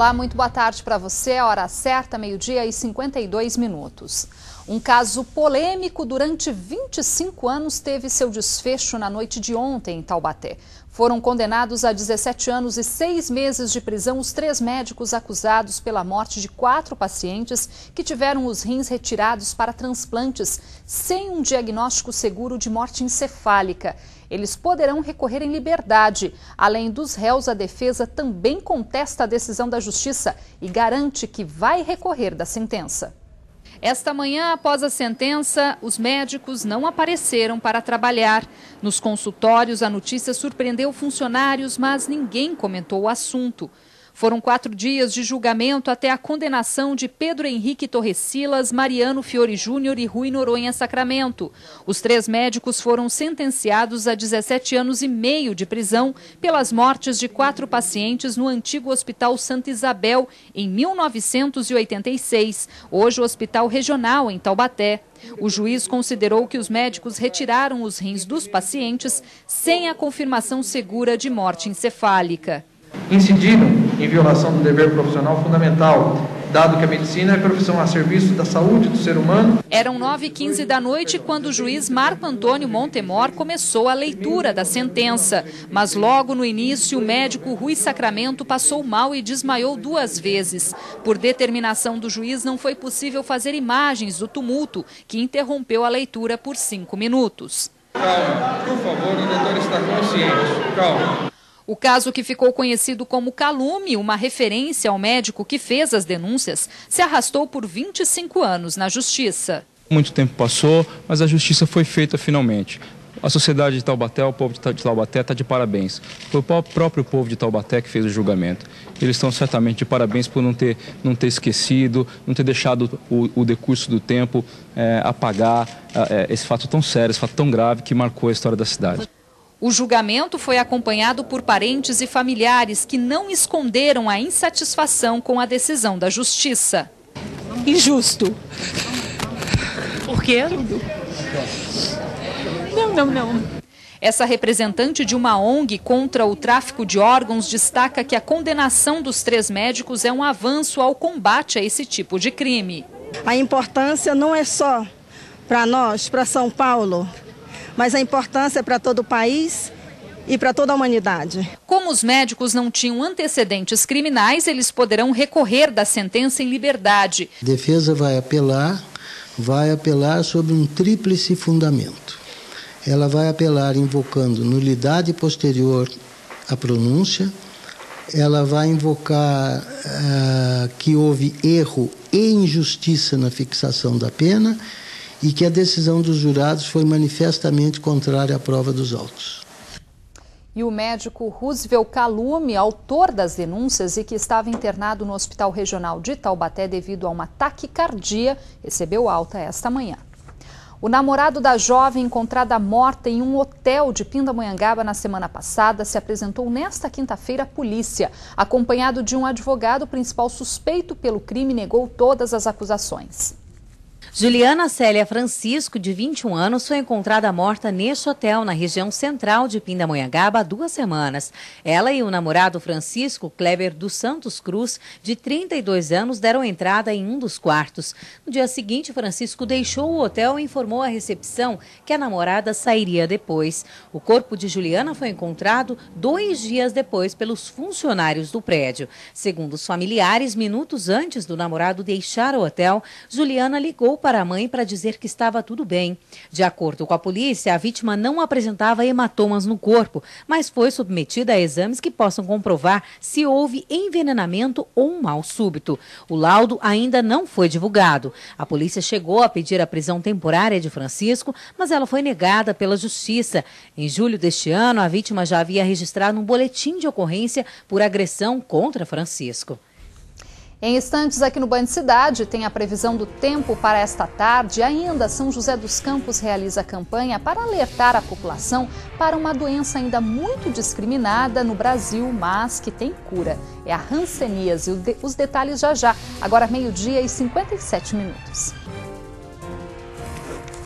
Olá, muito boa tarde para você. A hora certa, meio-dia e 52 minutos. Um caso polêmico durante 25 anos teve seu desfecho na noite de ontem em Taubaté. Foram condenados a 17 anos e 6 meses de prisão os 3 médicos acusados pela morte de 4 pacientes que tiveram os rins retirados para transplantes sem um diagnóstico seguro de morte encefálica. Eles poderão recorrer em liberdade. Além dos réus, a defesa também contesta a decisão da Justiça e garante que vai recorrer da sentença. Esta manhã, após a sentença, os médicos não apareceram para trabalhar. Nos consultórios, a notícia surpreendeu funcionários, mas ninguém comentou o assunto. Foram 4 dias de julgamento até a condenação de Pedro Henrique Torresilas, Mariano Fiore Júnior e Rui Noronha Sacramento. Os 3 médicos foram sentenciados a 17 anos e meio de prisão pelas mortes de 4 pacientes no antigo Hospital Santa Isabel, em 1986, hoje o Hospital Regional em Taubaté. O juiz considerou que os médicos retiraram os rins dos pacientes sem a confirmação segura de morte encefálica. Incidiram em violação do dever profissional fundamental, dado que a medicina é profissão a serviço da saúde do ser humano. Eram 9h15 da noite quando o juiz Marco Antônio Montemor começou a leitura da sentença. Mas logo no início, o médico Rui Sacramento passou mal e desmaiou 2 vezes. Por determinação do juiz, não foi possível fazer imagens do tumulto, que interrompeu a leitura por 5 minutos. Calma, por favor, o doutor está consciente. Calma. O caso, que ficou conhecido como Calume, uma referência ao médico que fez as denúncias, se arrastou por 25 anos na Justiça. Muito tempo passou, mas a justiça foi feita finalmente. A sociedade de Taubaté, o povo de Taubaté está de parabéns. Foi o próprio povo de Taubaté que fez o julgamento. Eles estão certamente de parabéns por não ter esquecido, não ter deixado o decurso do tempo apagar esse fato tão sério, esse fato tão grave que marcou a história da cidade. O julgamento foi acompanhado por parentes e familiares que não esconderam a insatisfação com a decisão da Justiça. Injusto. Por quê? Não. Essa representante de uma ONG contra o tráfico de órgãos destaca que a condenação dos 3 médicos é um avanço ao combate a esse tipo de crime. A importância não é só para nós, para São Paulo, mas a importância é para todo o país e para toda a humanidade. Como os médicos não tinham antecedentes criminais, eles poderão recorrer da sentença em liberdade. A defesa vai apelar sobre um tríplice fundamento. Ela vai apelar invocando nulidade posterior à pronúncia, ela vai invocar que houve erro e injustiça na fixação da pena e que a decisão dos jurados foi manifestamente contrária à prova dos autos. E o médico Roosevelt Calume, autor das denúncias e que estava internado no Hospital Regional de Taubaté devido a uma taquicardia, recebeu alta esta manhã. O namorado da jovem encontrada morta em um hotel de Pindamonhangaba na semana passada se apresentou nesta quinta-feira à polícia. Acompanhado de um advogado, o principal suspeito pelo crime negou todas as acusações. Juliana Célia Francisco, de 21 anos, foi encontrada morta neste hotel, na região central de Pindamonhangaba, há 2 semanas. Ela e o namorado Francisco Kleber dos Santos Cruz, de 32 anos, deram entrada em um dos quartos. No dia seguinte, Francisco deixou o hotel e informou à recepção que a namorada sairia depois. O corpo de Juliana foi encontrado 2 dias depois pelos funcionários do prédio. Segundo os familiares, minutos antes do namorado deixar o hotel, Juliana ligou para a mãe para dizer que estava tudo bem. De acordo com a polícia, a vítima não apresentava hematomas no corpo, mas foi submetida a exames que possam comprovar se houve envenenamento ou um mal súbito. O laudo ainda não foi divulgado. A polícia chegou a pedir a prisão temporária de Francisco, mas ela foi negada pela Justiça. Em julho deste ano, a vítima já havia registrado um boletim de ocorrência por agressão contra Francisco. Em instantes, aqui no Band Cidade, tem a previsão do tempo para esta tarde. Ainda, São José dos Campos realiza campanha para alertar a população para uma doença ainda muito discriminada no Brasil, mas que tem cura. É a hanseníase. Os detalhes já. Agora, meio-dia e 57 minutos.